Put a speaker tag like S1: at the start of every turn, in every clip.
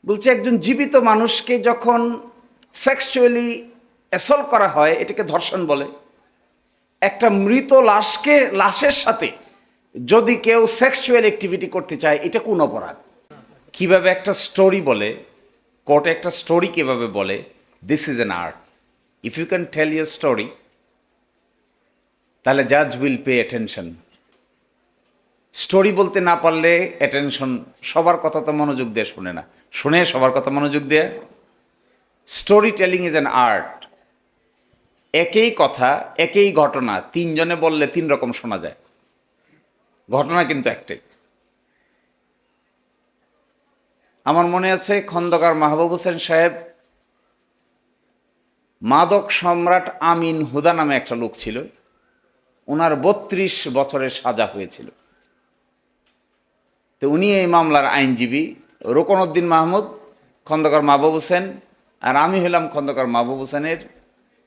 S1: বলছে একজন জীবিত মানুষকে যখন সেক্সুয়ালি অ্যাসল্ট করা হয় এটাকে ধর্ষণ বলে। একটা মৃত লাশের সাথে যদি কেউ সেক্সুয়াল অ্যাক্টিভিটি করতে চায় এটা কোন অপরাধ? কিভাবে একটা স্টোরি বলে, কোর্টে একটা স্টোরি কিভাবে বলে, this is an art. If you can tell your story তাহলে জাজ উইল পে অ্যাটেনশন। স্টোরি বলতে না পারলে অ্যাটেনশন, সবার কথা তো মনোযোগ দিয়ে শুনে না, শুনে সবার কথা মনোযোগ দিয়ে। Story telling is an art. একই কথা, একই ঘটনা তিনজনে বললে তিন রকম শোনা যায়, ঘটনা কিন্তু একটাই। আমার মনে আছে খন্দকার মাহবুব হোসেন সাহেব, মাদক সম্রাট আমিন হুদা নামে একটা লোক ছিল, ওনার 32 বছরের সাজা হয়েছিল। তো উনি এই মামলার আইনজীবী, রোকনউদ্দিন মাহমুদ, খন্দকার মাহবুব হোসেন, আর আমি হলাম খন্দকার মাহবুব হোসেনের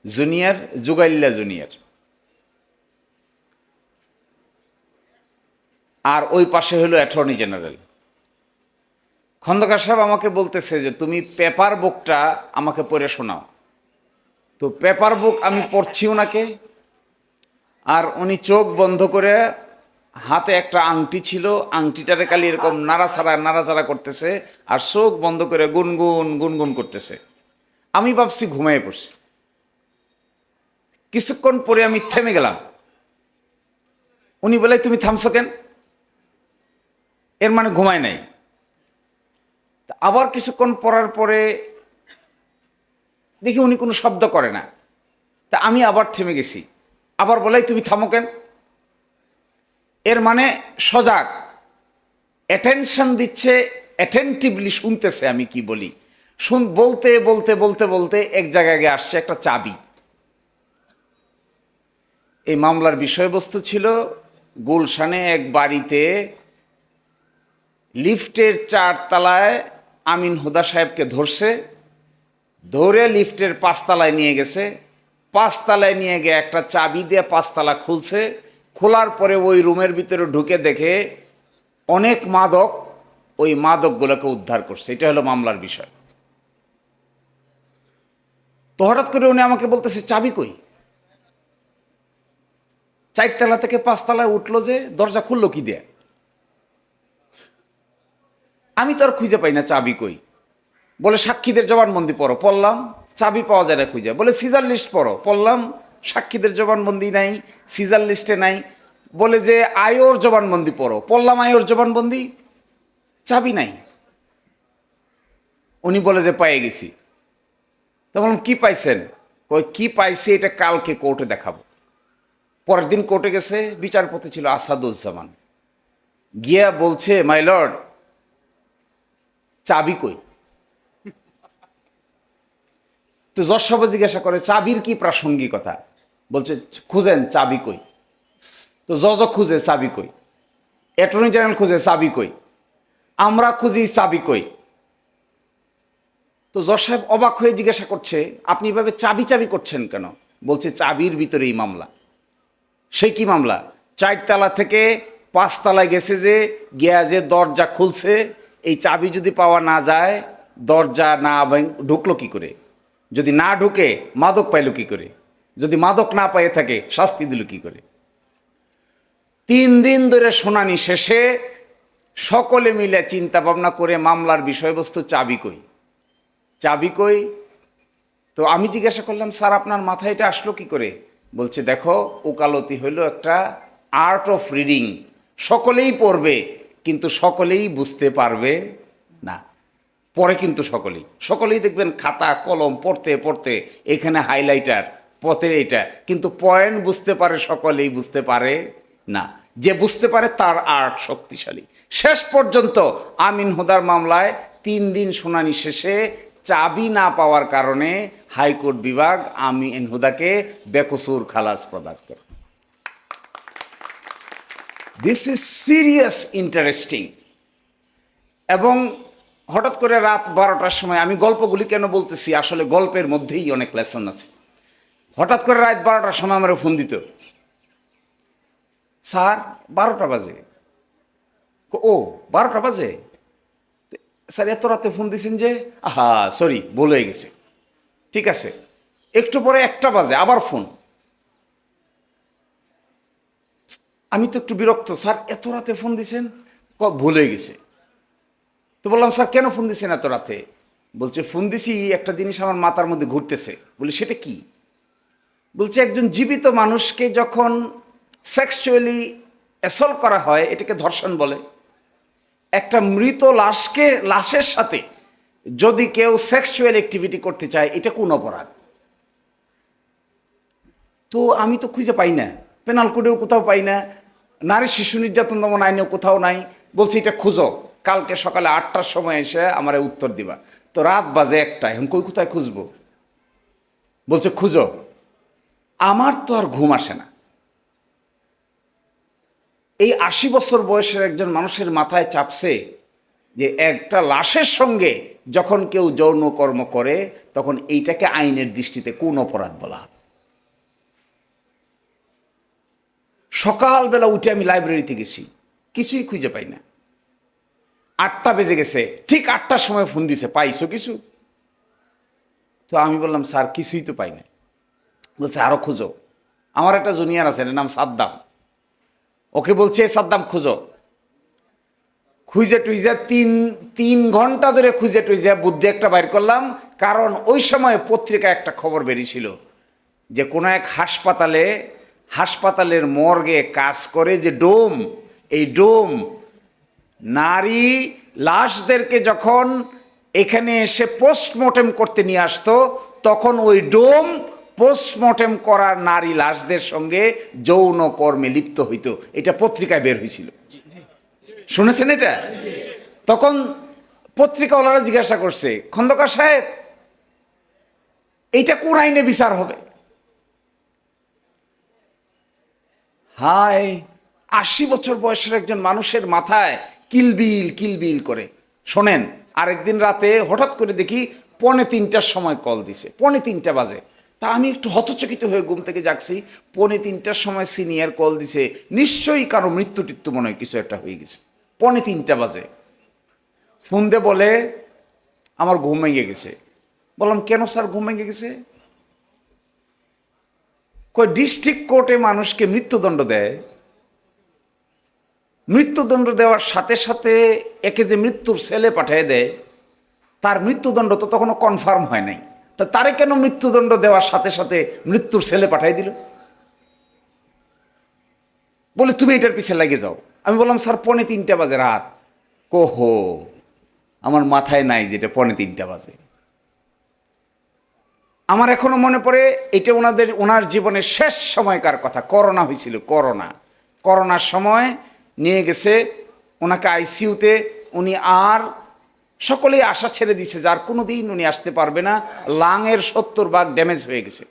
S1: জুনিয়র, জুগাইল্লা জুনিয়র। আর ওই পাশে হলো অ্যাটর্নি জেনারেল। খন্দকার সাহেব আমাকে বলতেছে যে তুমি পেপার বুকটা আমাকে পড়ে শোনাও। তো পেপার বুক আমি পড়ছি ওনাকে, আর উনি চোখ বন্ধ করে, হাতে একটা আংটি ছিল, আংটিটারে খালি এরকম নাড়াচাড়া করতেছে, আর চোখ বন্ধ করে গুনগুন গুনগুন করতেছে। আমি ভাবছি ঘুমিয়ে পড়ছি। কিছুক্ষণ পরে আমি থেমে গেলাম। উনি বলে তুমি থামছো কেন? এর মানে ঘুমায় নাই। আবার কিছুক্ষণ পড়ার পরে দেখি উনি কোনো শব্দ করে না। তা আমি আবার থেমে গেছি। আবার বলে তুমি থামো কেন? এর মানে সজাগ, অ্যাটেনশন দিচ্ছে, অ্যাটেন্টিভলি শুনতেছে আমি কি বলি। বলতে বলতে বলতে বলতে এক জায়গায় গিয়ে আসছে একটা চাবি। এই মামলার বিষয়বস্তু ছিল গুলশানে এক বাড়িতে লিফটের 4 তলায় আমিন হুদা সাহেবকে ধরছে, ধরে লিফটের 5 তলায় নিয়ে গেছে। 5 তলায় নিয়ে গিয়ে একটা চাবি দিয়ে 5 তলা খুলছে। খোলার পরে ওই রুমের ভিতরে ঢুকে দেখে অনেক মাদক, ওই মাদকগুলোকে উদ্ধার করছে। এটা হলো মামলার বিষয়। তো হঠাৎ করে উনি আমাকে বলতেছে চাবি কই? 4 তলা থেকে 5 তলায় উঠলো যে, দরজা খুললো কি দিয়ে? আমি তো আর খুঁজে পাই না চাবি কই। বলে সাক্ষীদের জবানবন্দি পড়ো, পড়লাম, চাবি পাওয়া যায় না খুঁজে। বলে সিজার লিস্ট পড়ো, পড়লাম, সাক্ষীদের জবানবন্দি নাই, সিজার লিস্টে নাই। বলে যে আয়োর জবানবন্দি পড়ো, পড়লাম, আয়োর জবানবন্দি, চাবি নাই। উনি বলে যে পেয়ে গেছি। তো বললাম কি পাইছেন? কই কি পাইছি এটা কালকে কোর্টে দেখাবো। পরের দিন কোর্টে গেছে, বিচারপতি ছিল আসাদুজ্জামান। গিয়া বলছে মাই লর্ড, চাবি কই? তো জজ সাহেব জিজ্ঞাসা করে চাবির কি প্রাসঙ্গিকতা? বলছে খুঁজেন চাবি কই। তো জজ খুঁজে চাবি কই, অ্যাটর্নি জেনারেল খুঁজে চাবি কই, আমরা খুঁজি চাবি কই। তো জজ সাহেব অবাক হয়ে জিজ্ঞাসা করছে আপনি এভাবে চাবি চাবি করছেন কেন? বলছে চাবির ভিতরেই মামলা। সে কি মামলা? 4 তলা থেকে 5 তলায় গেছে যে, গিয়া যে দরজা খুলছে, এই চাবি যদি পাওয়া না যায়, দরজা না ঢুকলো কি করে? যদি না ঢুকে মাদক পাইল কি করে? যদি মাদক না পাইয়ে থাকে শাস্তি দিল কি করে? 3 দিন ধরে শুনানি শেষে সকলে মিলে চিন্তা ভাবনা করে মামলার বিষয়বস্তু চাবি কই, চাবি কই। তো আমি জিজ্ঞাসা করলাম স্যার আপনার মাথায় এটা আসলো কি করে? বলছে দেখো, ওকালতি হইল একটা আর্ট অফ রিডিং। সকলেই পড়বে কিন্তু সকলেই বুঝতে পারবে না। পরে কিন্তু সকলেই দেখবেন খাতা কলম পড়তে পড়তে এখানে হাইলাইটার, পথের এইটা, কিন্তু পয়েন্ট বুঝতে পারে, সকলেই বুঝতে পারে না। যে বুঝতে পারে তার আর্ট শক্তিশালী। শেষ পর্যন্ত আমিন হুদার মামলায় 3 দিন শুনানি শেষে চাবি না পাওয়ার কারণে হাইকোর্ট বিভাগ আমিন হুদাকে বেকসুর খালাস প্রদান করে। This is serious, interesting. এবং হঠাৎ করে রাত 12টার সময়, আমি গল্পগুলি কেন বলতেছি, আসলে গল্পের মধ্যেই অনেক লেসন আছে। হঠাৎ করে রাত 12টার সময় আমার ফোন দিত, স্যার 12টা বাজে। ও 12টা বাজে? স্যার এত রাতে ফোন দিয়েছেন যে? আহা সরি, ভুল হয়ে গেছে। ঠিক আছে, একটু পরে 1টা বাজে আবার ফোন। আমি তো একটু বিরক্ত, স্যার এত রাতে ফোন দিয়েছেন? ভুল হয়ে গেছে। তো বললাম স্যার কেন ফোন দিয়েছেন এত রাতে? বলছে ফোন দিছি, একটা জিনিস আমার মাথার মধ্যে ঘুরতেছে। বলি সেটা কি? বলছে একজন জীবিত মানুষকে যখন সেক্সুয়ালি অ্যাসল্ট করা হয় এটাকে ধর্ষণ বলে। একটা মৃত লাশের সাথে যদি কেউ সেক্সুয়াল অ্যাক্টিভিটি করতে চায় এটা কোন অপরাধ? তো আমি তো খুঁজে পাই না, পেনাল কোডেও কোথাও পাই না, নারী শিশু নির্যাতন দমন আইনেও কোথাও নাই। বলছি এটা খুঁজো, কালকে সকালে 8টার সময় এসে আমার উত্তর দিবা। তো রাত বাজে 1টা, এখন কোথায় খুঁজবো? বলছে খুঁজো। আমার তো আর ঘুম আসে না। এই 80 বছর বয়সের একজন মানুষের মাথায় চাপছে যে একটা লাশের সঙ্গে যখন কেউ যৌন কর্ম করে তখন এইটাকে আইনের দৃষ্টিতে কোন অপরাধ বলা হবে? সকালবেলা উঠে আমি লাইব্রেরিতে গেছি, কিছুই খুঁজে পাই না। 8টা বেজে গেছে, ঠিক 8টার সময় ফোন দিছে, পাইছো কিছু? তো আমি বললাম স্যার কিছুই তো পাই না। বলছে আরো খুঁজো। আমার একটা জুনিয়র আছে, এর নাম সাদ্দাম, ওকে বলছে সাদ্দাম খুঁজো। খুঁজে টুইজে 3 ঘন্টা ধরে খুঁজে টুইজে বুদ্ধি একটা বাইর করলাম। কারণ ওই সময় পত্রিকায় একটা খবর বেরিয়েছিল যে কোনো এক হাসপাতালের মর্গে কাজ করে যে ডোম, এই ডোম নারী লাশদেরকে যখন এখানে এসে পোস্টমর্টেম করতে নিয়ে আসতো তখন ওই ডোম পোস্টমর্টেম করার নারী লাশদের সঙ্গে যৌন কর্মে লিপ্ত হইতো। এটা পত্রিকায় বের হয়েছিল, শুনেছেন এটা? তখন পত্রিকাওয়ালারা জিজ্ঞাসা করছে খন্দকার সাহেব এইটা কোন আইনে বিচার হবে? হায়, 80 বছর বয়সের একজন মানুষের মাথায় কিলবিল কিলবিল করে। শোনেন, আরেকদিন রাতে হঠাৎ করে দেখি 2:45টার সময় কল দিছে, 2:45 বাজে। তা আমি একটু হতচকিত হয়ে ঘুম থেকে জাগছি, 2:45টার সময় সিনিয়র কল দিছে, নিশ্চয়ই কারো মৃত্যু টিত্যু মনে হয় কিছু একটা হয়ে গেছে। 2:45 বাজে ফোন দিয়ে বলে আমার ঘুম ভেঙে গেছে। বললাম কেন স্যার ঘুম ভেঙে গেছে? কই ডিস্ট্রিক্ট কোর্টে মানুষকে মৃত্যুদণ্ড দেয়, মৃত্যুদণ্ড দেওয়ার সাথে সাথে একে যে মৃত্যুর সেলে পাঠিয়ে দেয় তার মৃত্যুদণ্ড তো তখনও কনফার্ম হয় নাই, তা তারে কেন মৃত্যুদণ্ড দেওয়ার সাথে সাথে মৃত্যুর সেলে পাঠিয়ে দিল? বলে তুমি এটার পিছে লেগে যাও। আমি বললাম স্যার 2:45 বাজে রাত। কোহো, আমার মাথায় নাই যেটা 2:45 বাজে। আমার এখনো মনে পড়ে এটা ওনার জীবনের শেষ সময়কার কথা। করোনা হয়েছিল, করোনার সময় নিয়ে গেছে ওনাকে আইসিইউতে। উনি আর সকলেই আশা ছেড়ে দিছে যার কোনো দিন উনি আসতে পারবে না, লাংয়ের 70 ভাগ ড্যামেজ হয়ে গেছে।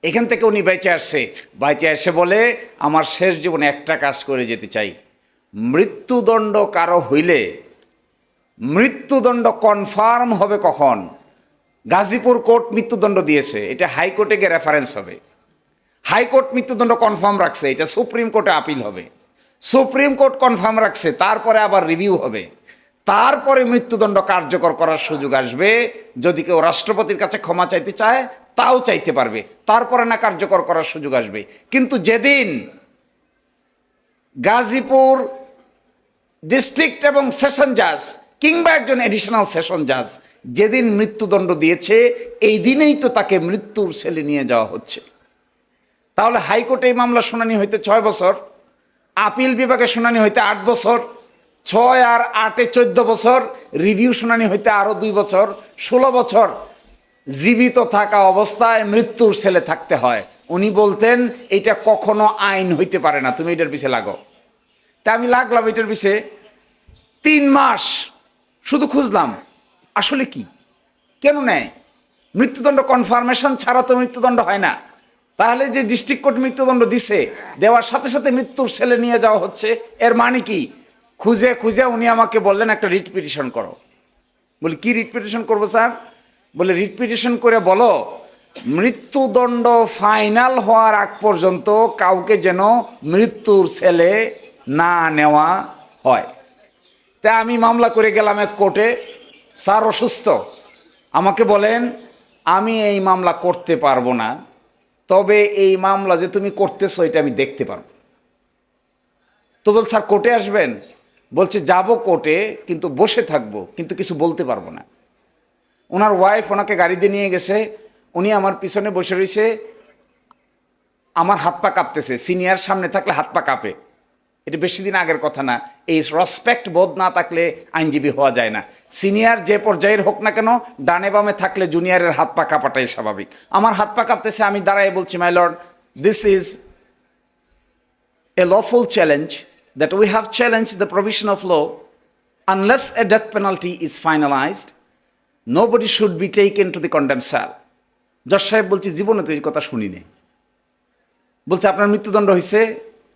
S1: এখান থেকে উনি বেঁচে এসে বলে আমার শেষ জীবনে একটা কাজ করে যেতে চাই। মৃত্যুদণ্ড কারো হইলে মৃত্যুদণ্ড কনফার্ম হবে কখন? গাজীপুর কোর্ট মৃত্যুদণ্ড দিয়েছে, এটা হাইকোর্টে গিয়ে রেফারেন্স হবে। হাইকোর্ট মৃত্যুদণ্ড কনফার্ম রাখছে, এটা সুপ্রিম কোর্টে আপিল হবে। সুপ্রিম কোর্ট কনফার্ম রাখছে, তারপরে আবার রিভিউ হবে। তারপরে মৃত্যুদণ্ড কার্যকর করার সুযোগ আসবে। যদি কেউ রাষ্ট্রপতির কাছে ক্ষমা চাইতে চায় তাও চাইতে পারবে, তারপরে না কার্যকর করার সুযোগ আসবে। কিন্তু যেদিন গাজীপুর ডিস্ট্রিক্ট এবং সেশন জাজ কিংবা একজন এডিশনাল সেশন জাজ যেদিন মৃত্যুদণ্ড দিয়েছে এই দিনেই তো তাকে মৃত্যুর সেলে নিয়ে যাওয়া হচ্ছে। তাহলে হাইকোর্টে এই মামলা শুনানি হইতে 6 বছর, আপিল বিভাগে শুনানি হইতে 8 বছর, 6 আর 8-এ 14 বছর, রিভিউ শুনানি হইতে আরো 2 বছর, 16 বছর জীবিত থাকা অবস্থায় মৃত্যুর সেলে থাকতে হয়। উনি বলতেন এটা কখনো আইন হইতে পারে না, তুমি এটার পিছে লাগো। তা আমি লাগলাম এটার পিছে, 3 মাস শুধু খুঁজলাম আসলে কি, কেন নেয়? মৃত্যুদণ্ড কনফার্মেশন ছাড়া তো মৃত্যুদণ্ড হয় না। তাহলে যে ডিস্ট্রিক্ট কোর্ট মৃত্যুদণ্ড দিছে, দেওয়ার সাথে সাথে মৃত্যুর সেলে নিয়ে যাওয়া হচ্ছে, এর মানে কি? খুঁজে খুঁজে উনি আমাকে বললেন একটা রিট পিটিশন করো। বলি কি রিট পিটিশন করবো স্যার? বলে রিট পিটিশন করে বলো মৃত্যুদণ্ড ফাইনাল হওয়ার আগ পর্যন্ত কাউকে যেন মৃত্যুর সেলে না নেওয়া হয়। তা আমি মামলা করে গেলাম এক কোর্টে, স্যার অসুস্থ, আমাকে বলেন আমি এই মামলা করতে পারবো না, তবে এই মামলা যে তুমি করতেছো এটা আমি দেখতে পারবো। তো বল স্যার কোর্টে আসবেন? বলছে যাব কোর্টে, কিন্তু বসে থাকবো, কিন্তু কিছু বলতে পারবো না। ওনার ওয়াইফ ওনাকে গাড়ি দিয়ে নিয়ে গেছে, উনি আমার পিছনে বসে রয়েছে, আমার হাত পা কাঁপতেছে। সিনিয়র সামনে থাকলে হাত পা কাঁপে, এটা বেশি দিন আগের কথা না। এই রেসপেক্ট বোধ না থাকলে আইনজীবী হওয়া যায় না। সিনিয়র যে পর্যায়ের হোক না কেন, ডানে বামে থাকলে জুনিয়রের হাত পা কাঁপাটাই স্বাভাবিক। আমার হাত পা কাঁপতেছে, আমি দাঁড়ায় বলছি, my lord, this is a lawful challenge that we have challenge the provision of law, unless a death penalty is finalised, nobody should be taken to the condemn cell. জজ সাহেব বলছি, জীবনে তো এই কথা শুনিনি। বলছে আপনার মৃত্যুদণ্ড হয়েছে?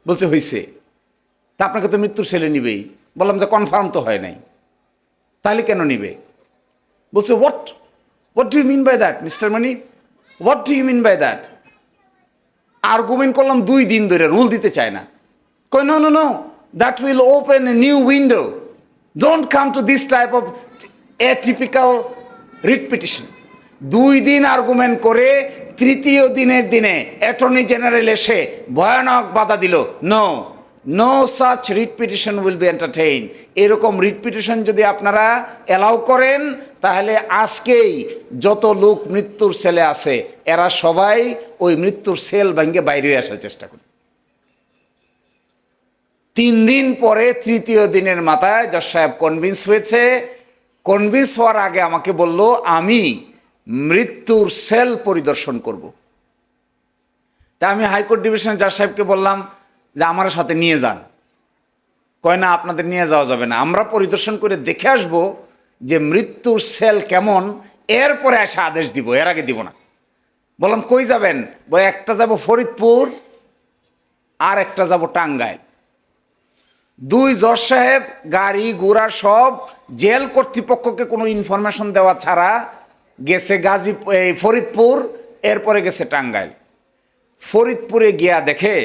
S1: বলছে হয়েছে। তা আপনাকে তো মৃত্যুর সেলে নিবেই। বললাম যে কনফার্ম তো হয় নাই। তাহলে কেন নিবে? বলছে what do you mean by that mister Mani, what do you mean by that? Argument করলাম 2 দিন ধরে, রুল দিতে চায় না। কই no no no, that will open a new window, don't come to this type of atypical writ petition. 2 দিন argument করে 3য় দিনের দিনে অ্যাটর্নি জেনারেল এসে ভয়ানক বাধা দিল, no such writ petition will be entertain. এরকম রিট পিটিশন যদি আপনারা অ্যালাউ করেন, তাহলে আজকেই যত লোক মৃত্যুর সেলে আছে এরা সবাই ওই মৃত্যুর সেল ভেঙে বাইরে আসার চেষ্টা করে। 3 দিন পরে 3য় দিনের মাথায় জজ সাহেব কনভিন্স হয়েছে। কনভিন্স হওয়ার আগে আমাকে বলল আমি মৃত্যুর সেল পরিদর্শন করব। তা আমি হাইকোর্ট ডিভিশন জজ সাহেবকে বললাম যে আমার সাথে নিয়ে যান। কয় না, আপনাদের নিয়ে যাওয়া যাবে না, আমরা পরিদর্শন করে দেখে আসব যে মৃত্যুর সেল কেমন, এরপরে এসে আদেশ দিব, এর আগে দিব না। বললাম কই যাবেন? বলে একটা যাব ফরিদপুর, আর একটা যাব টাঙ্গাইল। 2 জজ সাহেব গাড়ি ঘোড়া সব জেল কর্তৃপক্ষকে কোনো ইনফরমেশন দেওয়া ছাড়া গেছে ফরিদপুর, এরপরে গেছে টাঙ্গাইল। ফরিদপুরে গিয়া দেখে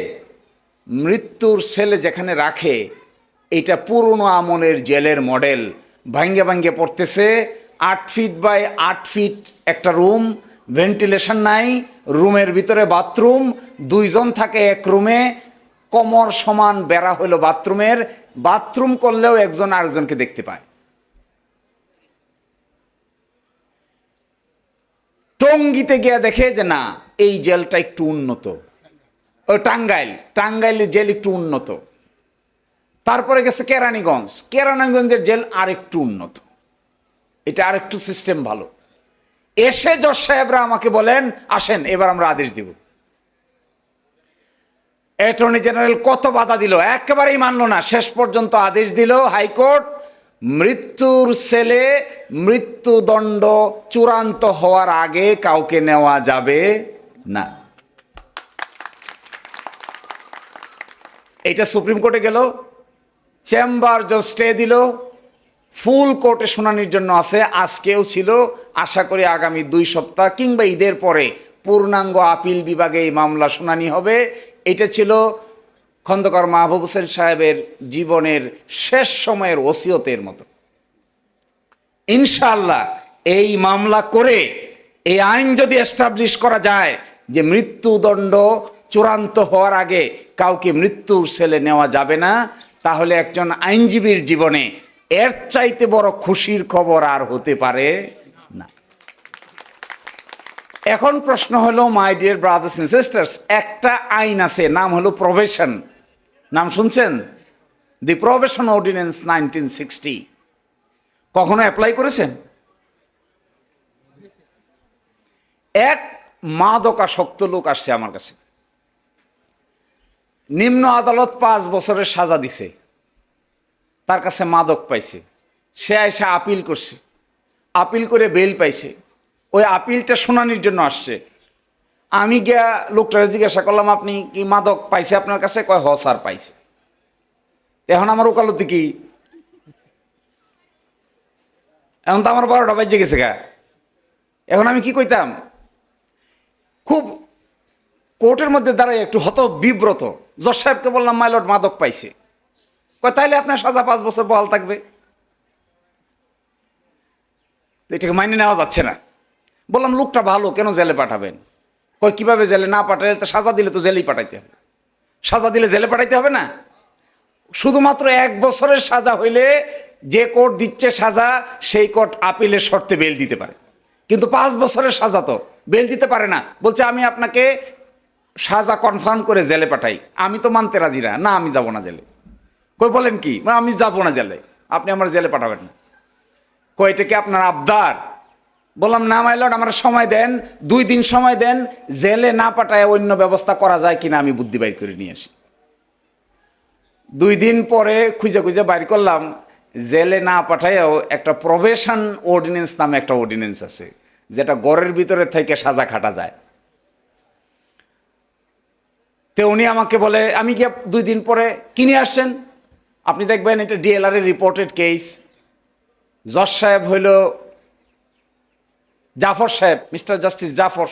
S1: মৃত্যুর সেলে যেখানে রাখে এটা পুরনো আমলের জেলের মডেল, ভাঙ্গে ভাঙ্গে পড়তেছে। 8 ফিট বাই 8 ফিট একটা রুম, ভেন্টিলেশন নাই, রুমের ভিতরে বাথরুম, 2 জন থাকে এক রুমে, কমর সমান বেড়া হলো বাথরুমের, বাথরুম করলেও একজন আরেকজনকে দেখতে পায়। টঙ্গীতে গিয়ে দেখে যে না, এই জেলটা একটু উন্নত। ও টাঙ্গাইলের জেল একটু উন্নত। তারপরে গেছে কেরানীগঞ্জের জেল আরেকটু উন্নত, এটা আরেকটু সিস্টেম ভালো। এসে জজ সাহেবরা আমাকে বলেন আসেন এবার আমরা আদেশ দিব। অ্যাটর্নি জেনারেল কত বাধা দিল, একেবারেই মানলো না। শেষ পর্যন্ত আদেশ দিল হাইকোর্ট, মৃত্যুর সেলে মৃত্যুদণ্ড চূড়ান্ত হওয়ার আগে কাউকে নেওয়া যাবে না। এটা সুপ্রিম কোর্টে গেল, চেম্বার জজ স্টে দিল, ফুল কোর্টে শুনানির জন্য আছে, আজকেও ছিল। আশা করি আগামী 2 সপ্তাহ কিংবা ঈদের পরে পূর্ণাঙ্গ আপিল বিভাগে এই মামলা শুনানি হবে। এটা ছিল খন্দকার মাহবুব হোসেন সাহেবের জীবনের শেষ সময়ের ওসিয়তের মতো। ইনশাআল্লাহ এই মামলা করে এই আইন যদি এস্টাবলিশ করা যায় যে মৃত্যুদণ্ড চূড়ান্ত হওয়ার আগে কাউকে মৃত্যুর সেলে নেওয়া যাবে না, তাহলে একজন আইনজীবীর জীবনে এর চাইতে বড় খুশির খবর আর হতে পারে না। এখন প্রশ্ন হলো, my dear brothers and sisters, একটা আইন আছে, নাম হলো প্রবেশন। নাম শুনছেন? The probation ordinance 1960। কখনো অ্যাপ্লাই করেছেন? এক মাদকাসক্ত লোক আসছে আমার কাছে, নিম্ন আদালত 5 বছরের সাজা দিছে, তার কাছে মাদক পাইছে, সে এসে আপিল করছে, আপিল করে বেল পাইছে। ওই আপিলটা শুনানির জন্য আসছে। আমি গিয়া লোকটারে জিজ্ঞাসা করলাম আপনি কি মাদক পাইছে আপনার কাছে? কয় হ স্যার পাইছে। এখন আমার ওকালতি কি? এখন তো আমার 12টা বাজে গেছে গা। এখন আমি কি কইতাম? খুব কোর্টের মধ্যে দাঁড়াই একটু বিব্রত। জজ সাহেবকে বললাম মাই লর্ড মাদক পাইছে। কয় তাইলে আপনার সাজা 5 বছর বহাল থাকবে। তো এটাকে মাইনে নেওয়া যাচ্ছে না। বললাম লোকটা ভালো, কেন জেলে পাঠাবেন? কই কীভাবে জেলে না পাঠালে তো সাজা দিলে তো জেলেই পাঠাইতে হবে। সাজা দিলে জেলে পাঠাইতে হবে না? শুধুমাত্র 1 বছরের সাজা হইলে যে কোর্ট দিচ্ছে সাজা, সেই কোর্ট আপিলের শর্তে বেল দিতে পারে, কিন্তু 5 বছরের সাজা তো বেল দিতে পারে না। বলছে আমি আপনাকে সাজা কনফার্ম করে জেলে পাঠাই। আমি তো মানতে রাজি না, না আমি যাব না জেলে। কই বলেন কি? আমি যাব না জেলে, আপনি আমার জেলে পাঠাবেন না। কই এটা কি আপনার আবদার? বললাম না মাই লর্ড, আমার সময় দেন, 2 দিন সময় দেন, জেলে না পাঠায় অন্য ব্যবস্থা করা যায় কিনা আমি বুদ্ধি বাইর করে নিয়ে আসি। 2 দিন পরে খুঁজে খুঁজে বাইর করলাম, জেলে না পাঠাইয়াও একটা প্রবেশন অর্ডিন্যান্স নামে একটা অর্ডিন্যান্স আছে, যেটা ঘরের ভিতরে থেকে সাজা খাটা যায়। তো উনি আমাকে বলে, আমি গিয়ে 2 দিন পরে কিনে আসছেন, আপনি দেখবেন এটা ডিএলআর এর রিপোর্টেড কেস। জজ সাহেব হইল জাফর সাহেব, মিস্টার জাস্টিস জাফর।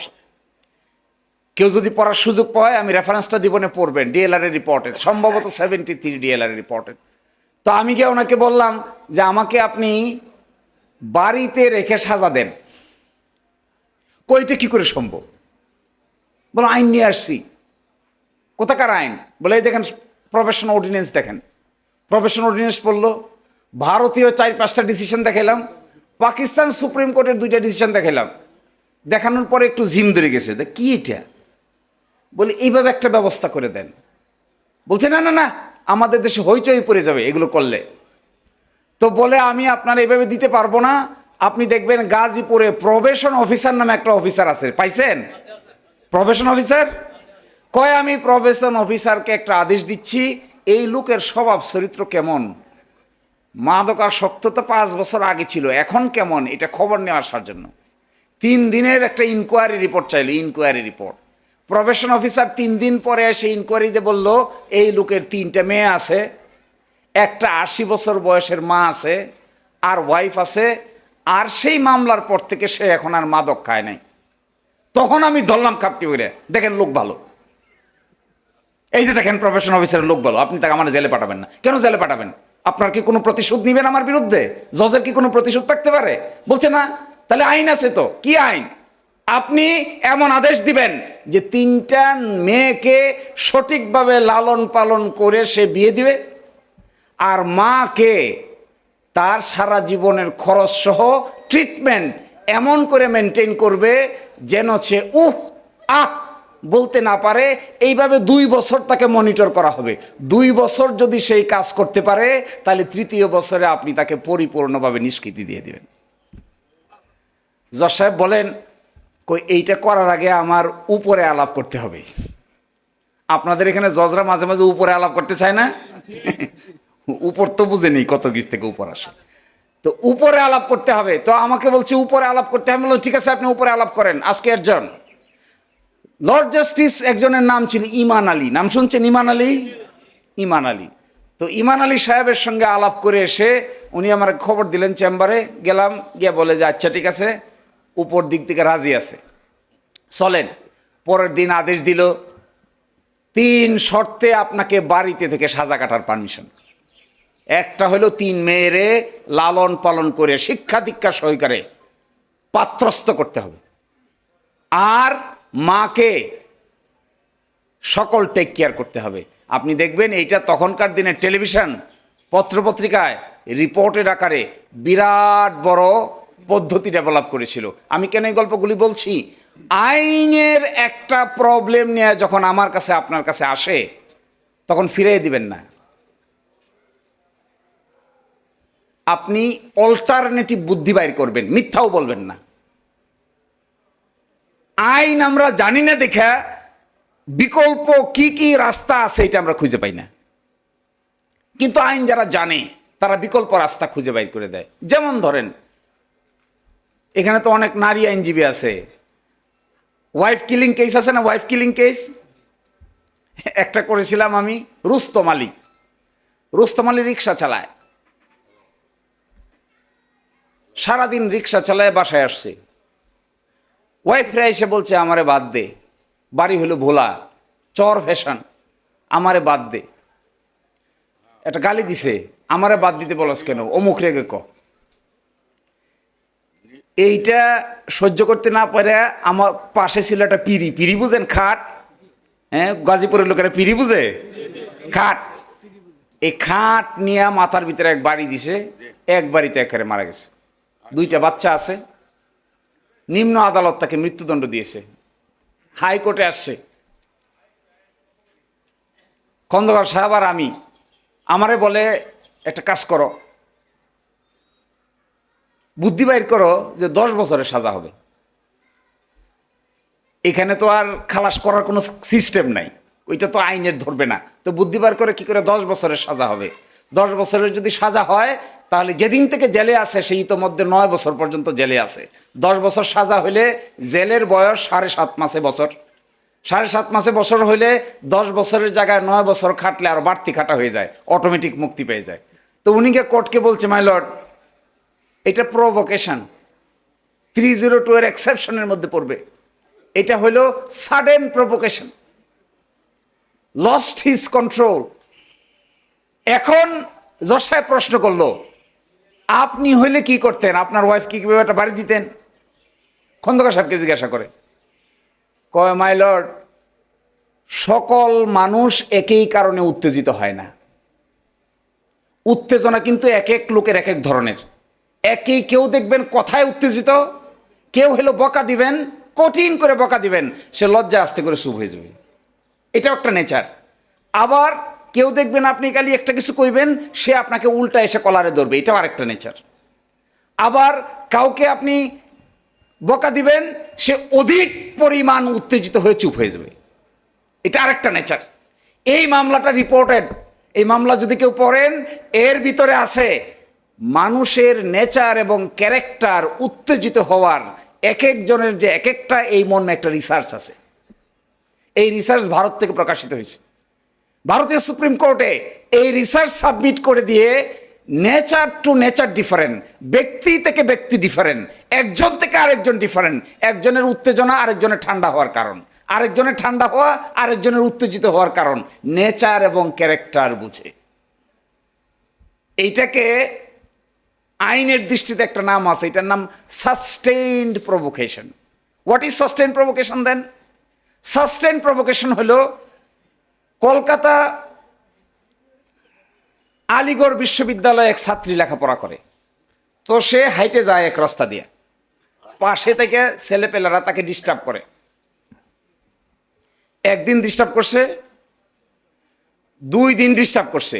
S1: কেউ যদি পড়ার সুযোগ পায়, আমি রেফারেন্সটা দিব না, পড়বেন। ডিএলআর এর রিপোর্টেড, সম্ভবত 73 ডিএলআর এর রিপোর্টেড। তো আমি গিয়ে ওনাকে বললাম যে আমাকে আপনি বাড়িতে রেখে সাজা দেন। কইটা কি করে সম্ভব? বলো আইন নিয়ে আসছি। কোথাকার আইন? বলে এই দেখেন প্রবেশন অর্ডিন্যান্স দেখেন। প্রবেশন অর্ডিন্যান্স পড়লো, ভারতীয় 4-5টা ডিসিশন দেখাইলাম, পাকিস্তান সুপ্রিম কোর্টের 2টা ডিসিশন দেখাইলাম। দেখানোর পরে একটু জিম ধরে গেছে, কি এটা? বলে এইভাবে একটা ব্যবস্থা করে দেন। বলছে না না না, আমাদের দেশে হইচই পড়ে যাবে এগুলো করলে। তো বলে আমি আপনার এইভাবে দিতে পারবো না, আপনি দেখবেন গাজীপুরে প্রবেশন অফিসার নামে একটা অফিসার আছে, পাইছেন? প্রবেশন অফিসার কয়, আমি প্রবেশন অফিসারকে একটা আদেশ দিচ্ছি, এই লোকের স্বভাব চরিত্র কেমন, মাদকাসক্ত তো 5 বছর আগে ছিল, এখন কেমন, এটা খবর নিয়ে আসার জন্য 3 দিনের একটা ইনকোয়ারি রিপোর্ট চাইল। ইনকোয়ারি রিপোর্ট প্রবেশন অফিসার 3 দিন পরে এসে ইনকোয়ারিতে বলল এই লোকের 3টে মেয়ে আছে, একটা 80 বছর বয়সের মা আছে, আর ওয়াইফ আছে, আর সেই মামলার পর থেকে সে এখন আর মাদক খায় নাই। তখন আমি ধরলাম খাপটি করে, দেখেন লোক ভালো, এই যে দেখেন প্রফেশন অফিসারের লোক ভালো, আপনি তাকে আমার জেলে পাঠাবেন না। কেন জেলে পাঠাবেন? আপনার কি কোনো প্রতিশোধ নিবেন আমার বিরুদ্ধে? জজের কি কোনো প্রতিশোধ থাকতে পারে? বলছে না। তাহলে আইন আছে তো, কি আইন? আপনি এমন আদেশ দিবেন যে 3টা মেয়েকে সঠিকভাবে লালন পালন করে সে বিয়ে দিবে, আর মাকে তার সারা জীবনের খরচ সহ ট্রিটমেন্ট এমন করে মেনটেন করবে যেন সে আহ বলতে না পারে। এইভাবে 2 বছর তাকে মনিটর করা হবে। 2 বছর যদি সেই কাজ করতে পারে, তাহলে 3য় বছরে আপনি তাকে পরিপূর্ণভাবে নিষ্কৃতি দিয়ে দিবেন। জজ সাহেব বলেন, কই এইটা করার আগে আমার উপরে আলাপ করতে হবে। আপনাদের এখানে জজরা মাঝে মাঝে উপরে আলাপ করতে চায় না? উপর তো বুঝে নেই কত গিজ থেকে উপর আসে, তো উপরে আলাপ করতে হবে। তো আমাকে বলছে উপরে আলাপ করতে হবে। বললাম ঠিক আছে, আপনি উপরে আলাপ করেন। আজকে একজন লর্ড জাস্টিস, একজনের নাম ছিল ইমান আলী, নাম শুনছেন? ইমান আলী। ইমান আলী। তো ইমান আলী সাহেবের সঙ্গে আলাপ করে এসে উনি আমার খবর দিলেন, চেম্বারে গেলাম, গিয়ে বলে যে আচ্ছা ঠিক আছে, উপর দিক থেকে রাজি আছে, চলেন। পরের দিন আদেশ দিল, 3 শর্তে আপনাকে বাড়িতে থেকে সাজা কাটার পারমিশন। একটা হলো 3 মেয়েরে লালন পালন করে শিক্ষা দীক্ষা সহকারে পাত্রস্থ করতে হবে, আর মাকে সকল টেক কেয়ার করতে হবে। আপনি দেখবেন এইটা তখনকার দিনে টেলিভিশন পত্রপত্রিকায় রিপোর্টের আকারে বিরাট বড় পদ্ধতি ডেভেলপ করেছিল। আমি কেন এই গল্পগুলি বলছি? আইনের একটা প্রবলেম নিয়ে যখন আমার কাছে আপনার কাছে আসে, তখন ফিরিয়ে দিবেন না। আপনি অল্টারনেটিভ বুদ্ধি বাইর করবেন, মিথ্যাও বলবেন না। আইন আমরা জানি না দেখা বিকল্প কি কি রাস্তা আছে এটা আমরা খুঁজে পাই না, কিন্তু আইন যারা জানে তারা বিকল্প রাস্তা খুঁজে বাইর করে দেয়। যেমন ধরেন, এখানে তো অনেক নারী আইনজীবী আছে, ওয়াইফ কিলিং কেস আছে না? ওয়াইফ কিলিং কেস একটা করেছিলাম আমি। রুস্তম আলী, রুস্তম আলী রিক্সা চালায়, সারাদিন রিক্সা চালায় বাসায় আসছে। ওয়াইফরা এসে বলছে আমারে বাদ দে, বাড়ি হলো ভোলা, চর ফ্যাশন, আমারে বাদ দে। একটা গালি দিছে, আমারে বাদ দিতে বলস কেন, অমুক রেগে ক। এইটা সহ্য করতে না পারে আমার পাশে ছিল একটা পিড়ি, পিড়ি বুঝেন? খাট, হ্যাঁ, গাজীপুরের লোকেরা পিড়ি বুঝে? খাট, এই খাট নিয়ে মাথার ভিতরে এক বাড়ি দিছে, এক বাড়িতে একেবারে মারা গেছে। দুইটা বাচ্চা আছে। নিম্ন আদালত তাকে মৃত্যুদণ্ড দিয়েছে। হাইকোর্টে আসছে খন্দকার সাহেব আর আমি, আমারে বলে একটা কাজ করো, বুদ্ধি বাইর করো যে 10 বছরের সাজা হবে। এখানে তো আর খালাস করার কোনো সিস্টেম নাই, ওইটা তো আইনের ধরবে না। তো বুদ্ধি বার করে কি করে 10 বছরের সাজা হবে? 10 বছরের যদি সাজা হয় তাহলে যেদিন থেকে জেলে আছে সেই ইতোমধ্যে 9 বছর পর্যন্ত জেলে আছে। 10 বছর সাজা হইলে জেলের বয়স 7.5 মাসে বছর, 7.5 মাসে বছর হইলে 10 বছরের জায়গায় 9 বছর খাটলে আরো বাড়তি খাটা হয়ে যায়, অটোমেটিক মুক্তি পেয়ে যায়। তো উনিকে কোর্টকে বলছে, মাই লর্ড, এটা প্রভোকেশন, 302 এর এক্সেপশনের মধ্যে পড়বে। এটা হলো sudden provocation, lost his control. এখন জজ সাহেব প্রশ্ন করলো, আপনি হইলে কি করতেন? আপনার ওয়াইফ কি কিভাবে একটা বাড়ি দিতেন? খন্দকার সাহেবকে জিজ্ঞাসা করে, কয়, মাই লর্ড, সকল মানুষ একই কারণে উত্তেজিত হয় না। উত্তেজনা কিন্তু এক এক লোকের এক এক ধরনের। একই কেউ দেখবেন কথায় উত্তেজিত, কেউ হলো বকা দিবেন, কঠিন করে বকা দিবেন, সে লজ্জা আস্তে করে চুপ হয়ে যাবে, এটাও একটা নেচার। আবার কেউ দেখবেন আপনি খালি একটা কিছু কইবেন, সে আপনাকে উল্টা এসে কলারে ধরবে, এটাও আরেকটা নেচার। আবার কাউকে আপনি বকা দিবেন, সে অধিক পরিমাণ উত্তেজিত হয়ে চুপ হয়ে যাবে, এটা আরেকটা নেচার। এই মামলাটা রিপোর্টেড, এই মামলা যদি কেউ পড়েন, এর ভিতরে আছে মানুষের নেচার এবং ক্যারেক্টার উত্তেজিত হওয়ার এক একজনের যে এক একটা, এই মর্মে একটা রিসার্চ আছে। এই রিসার্চ ভারত থেকে প্রকাশিত হয়েছে। ভারতীয় সুপ্রিম কোর্টে এই রিসার্চ সাবমিট করে দিয়ে, নেচার টু নেচার ডিফারেন্ট, ব্যক্তি থেকে ব্যক্তি ডিফারেন্ট, একজন থেকে আরেকজন ডিফারেন্ট। একজনের উত্তেজনা আরেকজনের ঠান্ডা হওয়ার কারণ, আরেকজনের ঠান্ডা হওয়া আরেকজনের উত্তেজিত হওয়ার কারণ, নেচার এবং ক্যারেক্টার বুঝে। এইটাকে আইনের দৃষ্টিতে একটা নাম আছে, এটার নাম sustained provocation. What is sustained provocation then? Sustained provocation হলো, কলকাতা আলিগড় বিশ্ববিদ্যালয়ে এক ছাত্রী লেখাপড়া করে, তো সে হাইটে যায় এক রাস্তা দিয়ে, পাশে থেকে ছেলেপেলেরা তাকে ডিস্টার্ব করে। একদিন ডিস্টার্ব করছে, 2 দিন ডিস্টার্ব করছে,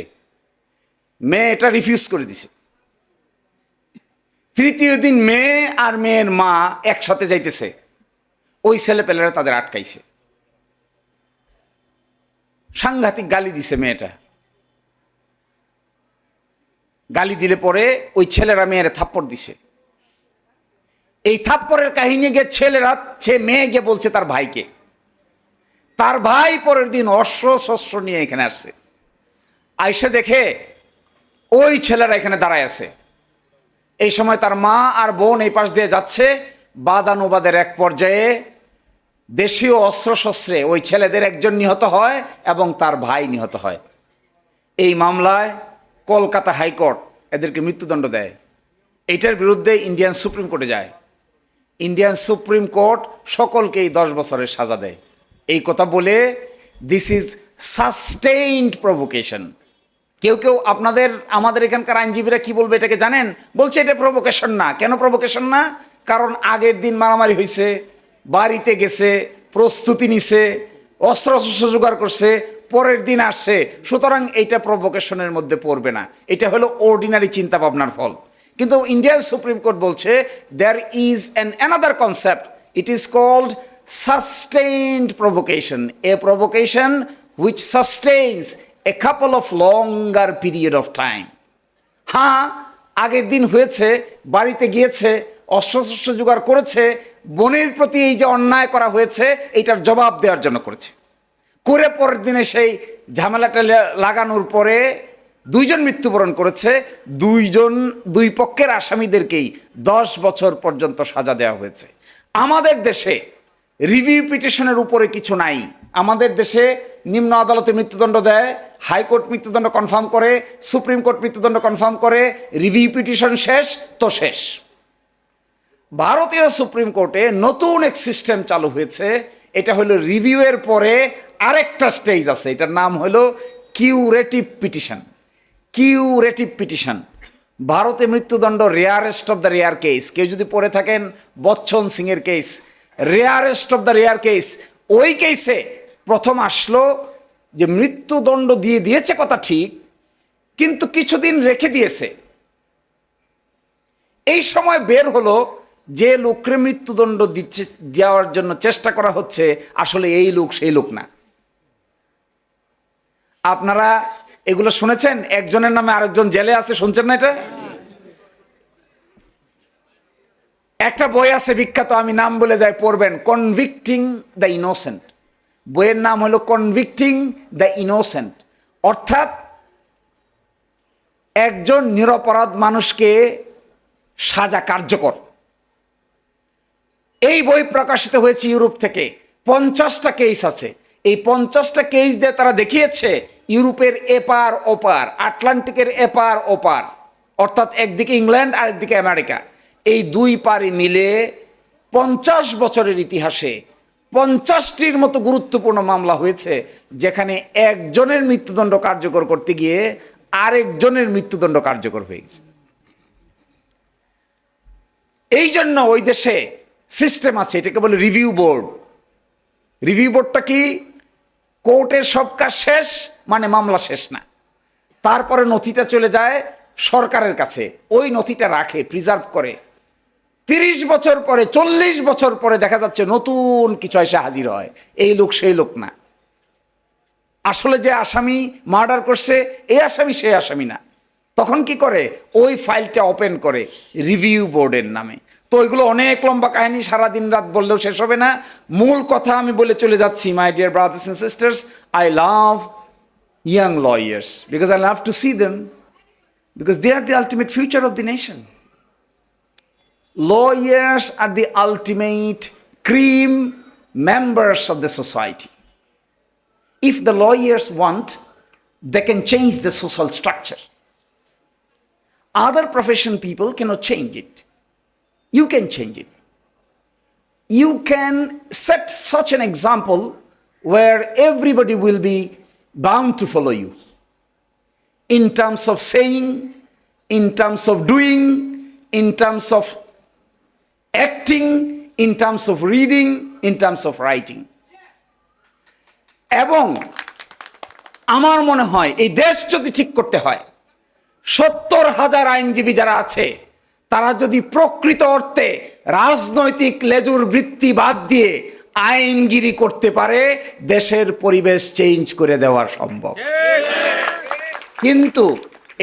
S1: মেয়ে এটা রিফিউজ করে দিছে। 3য় দিন মেয়ে আর মেয়ের মা একসাথে যাইতেছে, ওই ছেলেপেলেরা তাদের আটকাইছে, সাংঘাতিক গালি দিছে মেয়েটা। গালি দিলে পরে ওই ছেলেরা মেয়ের থাপ্পড় দিছে। এই থাপ্পড়ের কাহিনী গিয়ে মেয়ে গিয়ে বলছে তার ভাইকে। তার ভাই পরের দিন অস্ত্র শস্ত্র নিয়ে এখানে আসছে, আইসে দেখে ওই ছেলেরা এখানে দাঁড়ায় আছে। এই সময় তার মা আর বোন এই পাশ দিয়ে যাচ্ছে, বাদানুবাদের এক পর্যায়ে দেশীয় অস্ত্রশস্ত্রে ওই ছেলেদের একজন নিহত হয় এবং তার ভাই নিহত হয়। এই মামলায় কলকাতা হাইকোর্ট এদেরকে মৃত্যুদণ্ড দেয়। এইটার বিরুদ্ধে ইন্ডিয়ান সুপ্রিম কোর্টে যায়। ইন্ডিয়ান সুপ্রিম কোর্ট সকলকেই 10 বছরের সাজা দেয়। এই কথা বলে, দিস ইজ সাস্টেইনড প্রভোকেশন। কেউ কেউ আমাদের এখানকার আইনজীবীরা কি বলবে এটাকে জানেন? বলছে এটা প্রভোকেশন না। কেন প্রভোকেশন না? কারণ আগের দিন মারামারি হয়েছে, বাড়িতে গেছে, প্রস্তুতি নিছে, অস্ত্র শস্ত্র জোগাড় করছে, পরের দিন আসছে, সুতরাং এইটা প্রভোকেশনের মধ্যে পড়বে না। এটা হলো অর্ডিনারি চিন্তা ভাবনার ফল। কিন্তু ইন্ডিয়ান সুপ্রিম কোর্ট বলছে there is another concept, it is called sustained provocation, a provocation which sustains a couple of longer period of time. হ্যাঁ, আগের দিন হয়েছে, বাড়িতে গিয়েছে, অস্ত্রশস্ত্র জোগাড় করেছে, বোনের প্রতি এই যে অন্যায় করা হয়েছে এইটার জবাব দেওয়ার জন্য করেছে। করে পরের দিনে সেই ঝামেলাটা লাগানোর পরে 2 জন মৃত্যুবরণ করেছে। 2 পক্ষের আসামিদেরকেই 10 বছর পর্যন্ত সাজা দেওয়া হয়েছে। আমাদের দেশে রিভিউ পিটিশনের উপরে কিছু নাই। আমাদের দেশে নিম্ন আদালতে মৃত্যুদণ্ড দেয়, হাইকোর্ট মৃত্যুদণ্ড কনফার্ম করে, সুপ্রিম কোর্ট মৃত্যুদণ্ড কনফার্ম করে, রিভিউ পিটিশন শেষ তো শেষ। ভারতীয় সুপ্রিম কোর্টে নতুন এক সিস্টেম চালু হয়েছে। এটা হলো রিভিউয়ের পরে আরেকটা স্টেজ আছে, এটার নাম হলো কিউরেটিভ পিটিশন। কিউরেটিভ পিটিশন, ভারতে মৃত্যুদণ্ড rarest of the rare case. কেউ যদি পড়ে থাকেন বচ্চন সিং এর case, rarest of the rare case, ওই কেসে প্রথম আসলো যে মৃত্যুদণ্ড দিয়েছে কথা ঠিক, কিন্তু কিছুদিন রেখে দিয়েছে। এই সময় বের হলো যে লোককে মৃত্যুদণ্ড দেওয়ার জন্য চেষ্টা করা হচ্ছে আসলে এই লোক সেই লোক না। আপনারা এগুলো শুনেছেন? একজনের নামে আরেকজন জেলে আছে, শুনছেন না? এটা একটা বই আছে বিখ্যাত, আমি নাম বলে যাই, পড়বেন, কনভিক্টিং দ্য ইনোসেন্ট। বইয়ের নাম হলো কনভিক্টিং দ্য ইনোসেন্ট, অর্থাৎ একজন নিরপরাধ মানুষকে সাজা কার্যকর। এই বই প্রকাশিত হয়েছে ইউরোপ থেকে। 50টা কেস আছে। এই 50টা কেস দিয়ে তারা দেখিয়েছে ইউরোপের এপার ওপার, আটলান্টিকের এপার ওপার, অর্থাৎ একদিকে ইংল্যান্ড আর একদিকে আমেরিকা, এই দুই পারে মিলে 50 বছরের ইতিহাসে 50টির মতো গুরুত্বপূর্ণ মামলা হয়েছে যেখানে একজনের মৃত্যুদণ্ড কার্যকর করতে গিয়ে আরেকজনের মৃত্যুদণ্ড কার্যকর হয়ে গেছে। এই জন্য ওই দেশে সিস্টেম আছে, এটাকে বলে রিভিউ বোর্ড। রিভিউ বোর্ডটা কি? কোর্টের সব কাজ শেষ মানে মামলা শেষ না, তারপরে নথিটা চলে যায় সরকারের কাছে, ওই নথিটা রাখে, প্রিজার্ভ করে। 30 বছর পরে, 40 বছর পরে দেখা যাচ্ছে নতুন কিছু এসে হাজির হয়, এই লোক সেই লোক না। আসলে যে আসামি মার্ডার করছে এই আসামি সেই আসামি না। তখন কি করে? ওই ফাইলটা ওপেন করে রিভিউ বোর্ডের নামে। তো ওইগুলো অনেক লম্বা কাহিনী, সারাদিন রাত বললেও শেষ হবে না। মূল কথা আমি বলে চলে যাচ্ছি। My dear brothers and sisters, I love young lawyers because I love to see them, because they are the ultimate future of the nation. Lawyers are the ultimate cream members of the society. If the lawyers want, they can change the social structure. Other profession people cannot change it. You can change it. You can set such an example where everybody will be bound to follow you. In terms of saying, in terms of doing, in terms of acting, in terms of reading, in terms of writing. এবং আমার মনে হয় এই দেশ যদি ঠিক করতে হয়, 70,000 আইনজীবী যারা আছে তারা যদি প্রকৃত অর্থে রাজনৈতিক লেজুর বৃত্তি বাদ দিয়ে আইনগিরি করতে পারে, দেশের পরিবেশ চেঞ্জ করে দেওয়া সম্ভব। কিন্তু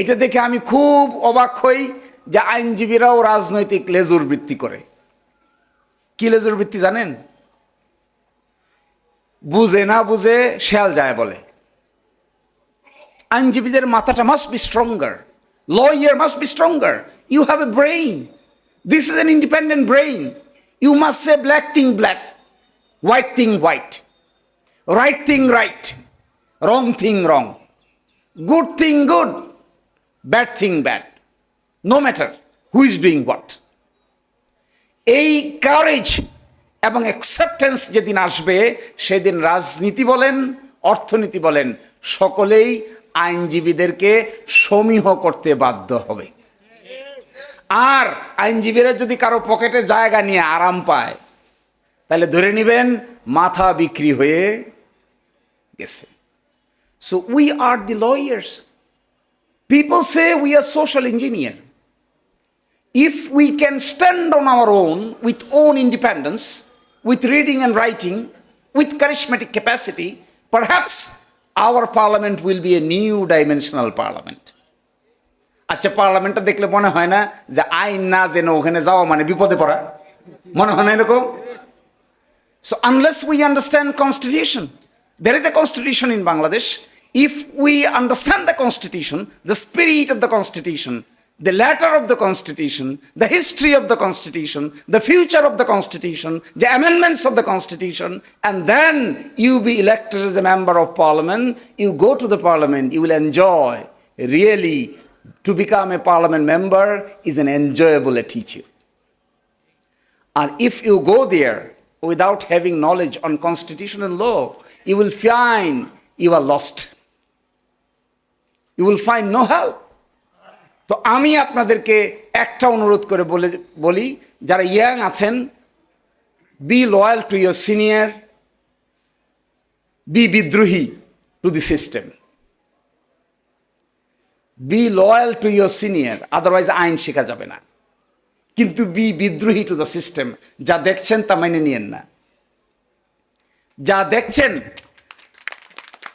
S1: এটা দেখে আমি খুব অবাক হই যে আইনজীবীরাও রাজনৈতিক লেজুর বৃত্তি করে। কি লেজুর বৃত্তি জানেন? বুঝে না বুঝে শেয়াল যায় বলে। আইনজীবীদের মাথাটা must be stronger, lawyer must be stronger. You have a brain, this is an independent brain. You must say black thing black, white thing white, right thing right, wrong thing wrong, good thing good, bad thing bad, no matter who is doing what. এই courage এবং acceptance যেদিন আসবে, সেদিন রাজনীতি বলেন, অর্থনীতি বলেন, সকলেই আইনজীবীদেরকে সমীহ করতে বাধ্য হবে। আর আইনজীবীরা যদি কারো পকেটে জায়গা নিয়ে আরাম পায়, তাহলে ধরে নেবেন মাথা বিক্রি হয়ে গেছে। So we are the lawyers. People say we are social engineer. If we can stand on our own with own independence, with reading and writing, with charismatic capacity, perhaps our parliament will be a new dimensional parliament. আচ্ছা, পার্লামেন্টটা দেখলে মনে হয় না যে আইন না জেনে ওখানে যাওয়া মানে বিপদে পড়া? মনে হয় না এরকম? So unless we understand constitution, there is a constitution in Bangladesh. If we understand the constitution, the spirit of the constitution, the letter of the constitution, the history of the constitution, the future of the constitution, the amendments of the constitution, and then you be elected as a member of parliament, you go to the parliament, you will enjoy. Really, to become a parliament member is an enjoyable teaching. And if you go there without having knowledge on constitutional law, you will find you are lost. You will find no help. তো আমি আপনাদেরকে একটা অনুরোধ করে বলি, যারা young আছেন, be loyal to your senior, be বিদ্রোহী to the system. Be loyal to your senior, otherwise আইন শেখা যাবে না। কিন্তু বি বিদ্রোহী টু দ্য সিস্টেম। যা দেখছেন তা মেনে নিয়েন না। যা দেখছেন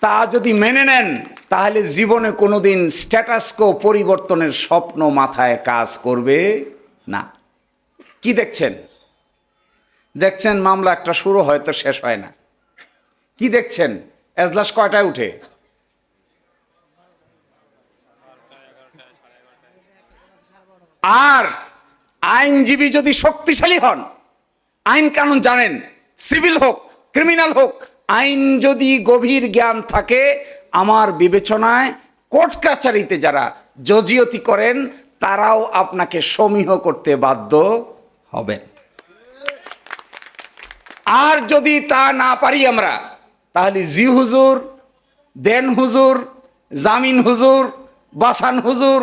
S1: তা যদি মেনে নেন, তাহলে জীবনে কোনোদিন স্ট্যাটাসকো পরিবর্তনের স্বপ্ন মাথায় কাজ করবে না। কি দেখছেন? দেখছেন মামলা একটা শুরু হয়তো শেষ হয় না। কি দেখছেন? এজলাস কয়টায় উঠে? আর আইনজীবী যদি শক্তিশালী হন, আইন কানুন জানেন, সিভিল হোক ক্রিমিনাল হোক, আইন যদি গভীর জ্ঞান থাকে, আমার বিবেচনায় কোর্ট কাছারিতে যারা জজিয়তি করেন তারাও আপনাকে সমীহ করতে বাধ্য হবেন। আর যদি তা না পারি আমরা, তাহলে জি হুজুর, দেন হুজুর, জামিন হুজুর, বাসান হুজুর,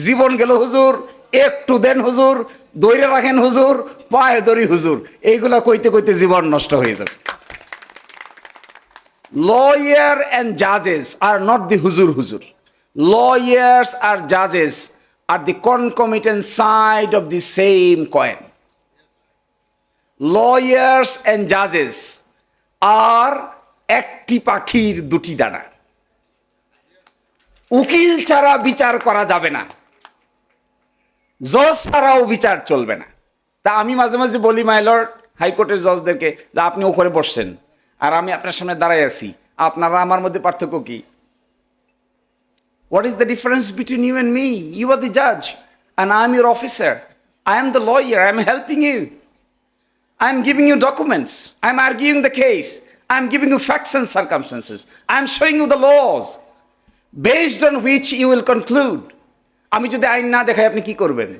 S1: জীবন গেল হুজুর, একটু দেন হুজুর, দৈরে রাখেন হুজুর, পায়ে দড়ি হুজুর, এইগুলা কইতে কইতে জীবন নষ্ট হয়ে যাবে। Lawyer and judges are not the huzur. Lawyers or judges are the concomitant side of the same coin. Lawyers and judges are একটি পাখির দুটি ডানা। উকিল ছাড়া বিচার করা যাবে না, জজ ছাড়াও বিচার চলবে না। তা আমি মাঝে মাঝে বলি মাই লর্ড, হাইকোর্টের জজদেরকে, যে আপনি ওখানে বসছেন আর আমি আপনার সামনে দাঁড়াই আছি, আপনারা আমার মধ্যে পার্থক্য কি? What is the difference between you and me? You are the judge and I am your officer. I am the lawyer. I am helping you. I am giving you documents. I am arguing the case. I am giving you facts and circumstances. I am showing you the laws based on which you will conclude. আমি যদি আইন না দেখাই আপনি কি করবেন?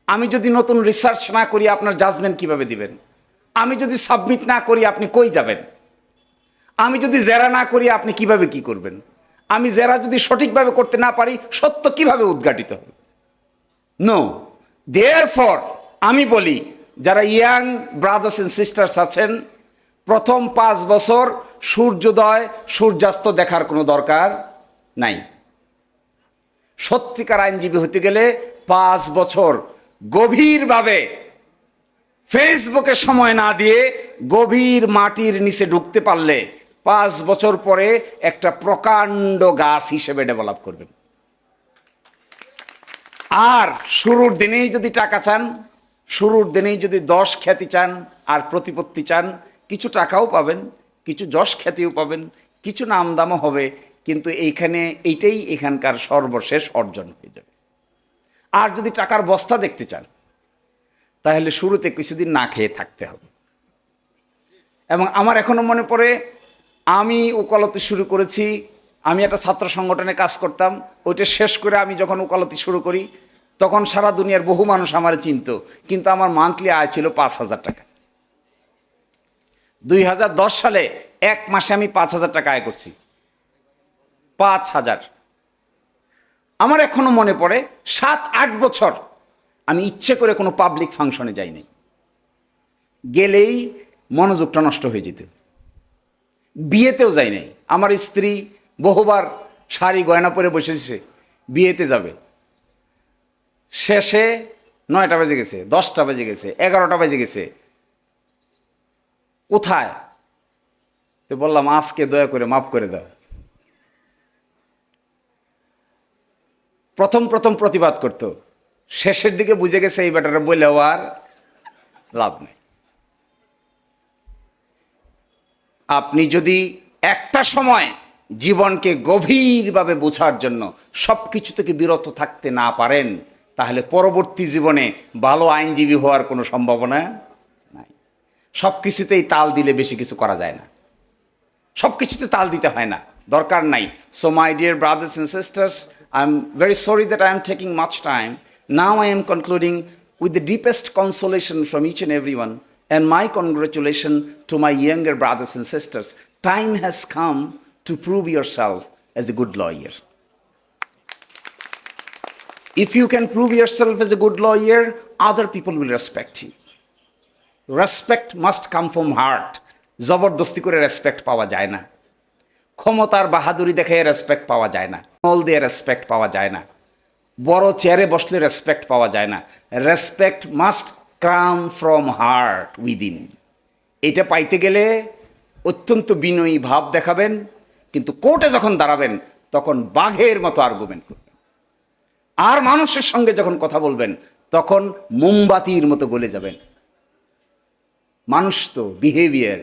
S1: আমি যদি নতুন রিসার্চ না করি আপনার জাজমেন্ট কিভাবে দিবেন? আমি যদি সাবমিট না করি আপনি কই যাবেন? আমি যদি জেরা না করি আপনি কিভাবে কি করবেন? আমি জেরা যদি সঠিকভাবে করতে না পারি সত্য কিভাবে উদ্ঘাটিত হবে? নো, দেয়ারফর আমি বলি, যারা ইয়াং ব্রাদার্স এন্ড সিস্টার্স আছেন, প্রথম 5 বছর সূর্যোদয় সূর্যাস্ত দেখার কোনো দরকার নাই। সত্যিকার আইনজীবী হতে গেলে 5 বছর গভীরভাবে ফেসবুকে সময় না দিয়ে গভীর মাটির নিচে ঢুকতে পারলে 5 বছর পরে একটা প্রকাণ্ড গাছ হিসেবে ডেভেলপ করবেন। আর শুরুর দিনেই যদি টাকা চান, শুরুর দিনেই যদি যশ খ্যাতি চান আর প্রতিপত্তি চান, কিছু টাকাও পাবেন, কিছু যশ খ্যাতিও পাবেন, কিছু নামদামও হবে, কিন্তু এইটাই এখানকার সর্বশেষ অর্জন হয়ে যাবে। আর যদি টাকার বস্তা দেখতে চান, তাহলে শুরুতে কিছুদিন না খেয়ে থাকতে হবে। এবং আমার এখনো মনে পড়ে, আমি ওকালতি শুরু করেছি, আমি একটা ছাত্র সংগঠনে কাজ করতাম, ওইটা শেষ করে আমি যখন ওকালতি শুরু করি তখন সারা দুনিয়ার বহু মানুষ আমার চিনত, কিন্তু আমার মান্থলি আয় ছিল 5,000 টাকা। 2010 সালে 1 মাসে আমি 5,000 টাকা আয় করছি। 5,000। আমার এখনো মনে পড়ে 7-8 বছর আমি ইচ্ছে করে কোনো পাবলিক ফাংশনে যাই নাই, গেলেই মনোযোগটা নষ্ট হয়ে যেত। বিয়েতেও যাই নাই। আমার স্ত্রী বহুবার শাড়ি গয়না পরে বসেছে, বিয়েতে যাবে, শেষে 9টা বেজে গেছে, 10টা বেজে গেছে, 11টা বেজে গেছে। কোথায়? তো বললাম আজকে দয়া করে মাফ করে দাও। প্রথম প্রতিবাদ করত, শেষের দিকে বুঝে গেছে এই ব্যাটারে বললেও আর লাভ নেই। আপনি যদি একটা সময় জীবনকে গভীরভাবে বোঝার জন্য সব কিছু থেকে বিরত থাকতে না পারেন, তাহলে পরবর্তী জীবনে ভালো আইনজীবী হওয়ার কোনো সম্ভাবনা নাই। সব কিছুতেই তাল দিলে বেশি কিছু করা যায় না, সব কিছুতে তাল দিতে হয় না, দরকার নাই। So my dear brothers and sisters, I am very sorry that I am taking much time. Now I am concluding with the deepest consolation from each and everyone, and my congratulations to my younger brothers and sisters. Time has come to prove yourself as a good lawyer. If you can prove yourself as a good lawyer, other people will respect you. Respect must come from heart. জবরদস্তি করে respect পাওয়া যায় না, ক্ষমতার বাহাদুরি দেখে respect পাওয়া যায় না, মল দিয়ে রেসপেক্ট পাওয়া যায় না, বড় চেয়ারে বসলে রেসপেক্ট পাওয়া যায় না। Respect must come from heart within. এটা পাইতে গেলে অত্যন্ত বিনয়ী ভাব দেখাবেন, কিন্তু কোর্টে যখন দাঁড়াবেন তখন বাঘের মতো আর্গুমেন্ট করবেন। আর মানুষের সঙ্গে যখন কথা বলবেন তখন মোমবাতির মতো গলে যাবেন। মানুষ তো বিহেভিয়ার,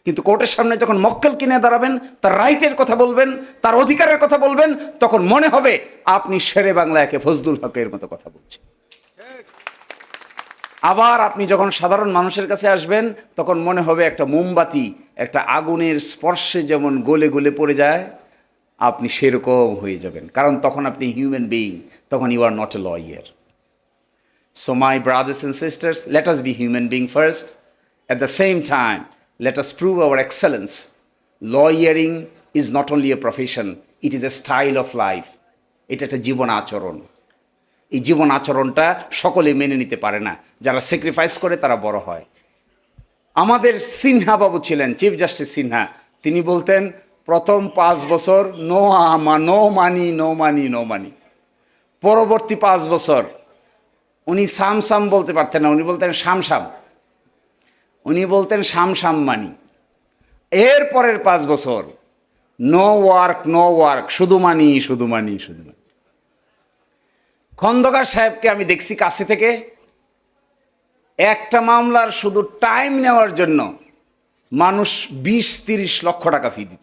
S1: কিন্তু কোর্টের সামনে যখন মক্কেল কিনে দাঁড়াবেন, তার রাইটের কথা বলবেন, তার অধিকারের কথা বলবেন, তখন মনে হবে আপনি শেরে বাংলাকে ফজলুল হকের মতো কথা বলছেন। আবার আপনি যখন সাধারণ মানুষের কাছে আসবেন তখন মনে হবে একটা মোমবাতি একটা আগুনের স্পর্শে যেমন গলে গলে পড়ে যায়, আপনি সেরকম হয়ে যাবেন, কারণ তখন আপনি হিউম্যান বিইং, তখন you are not a lawyer. So my brothers and sisters, let us be human being first, at the same time let us prove our excellence. Lawyering is not only a profession, it is a style of life. এটা একটা জীবন আচরণ। এই জীবন আচরণটা সকলে মেনে নিতে পারে না, যারা স্যাক্রিফাইস করে তারা বড় হয়। আমাদের সিনহা বাবু ছিলেন, চিফ জাস্টিস সিনহা, তিনি বলতেন প্রথম 5 বছর নো মানি, পরবর্তী 5 বছর উনি সাম বলতে পারতেন না, উনি বলতেন শাম মানি। এরপরের 5 বছর নো ওয়ার্ক, শুধু মানি। খন্দকার সাহেবকে আমি দেখছি কাছে থেকে, একটা মামলার শুধু টাইম নেওয়ার জন্য মানুষ 20-30 লক্ষ টাকা ফি দিত,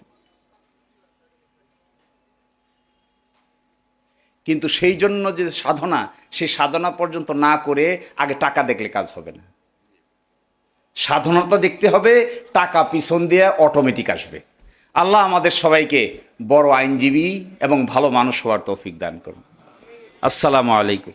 S1: কিন্তু সেই জন্য যে সাধনা, সেই সাধনা পর্যন্ত না করে আগে টাকা দেখলে কাজ হবে না। সাধনাটা দেখতে হবে, টাকা পিছন দিয়ে অটোমেটিক আসবে। আল্লাহ আমাদের সবাইকে বড় আইনজীবী এবং ভালো মানুষ হওয়ার তৌফিক দান করুন। আসসালামু আলাইকুম।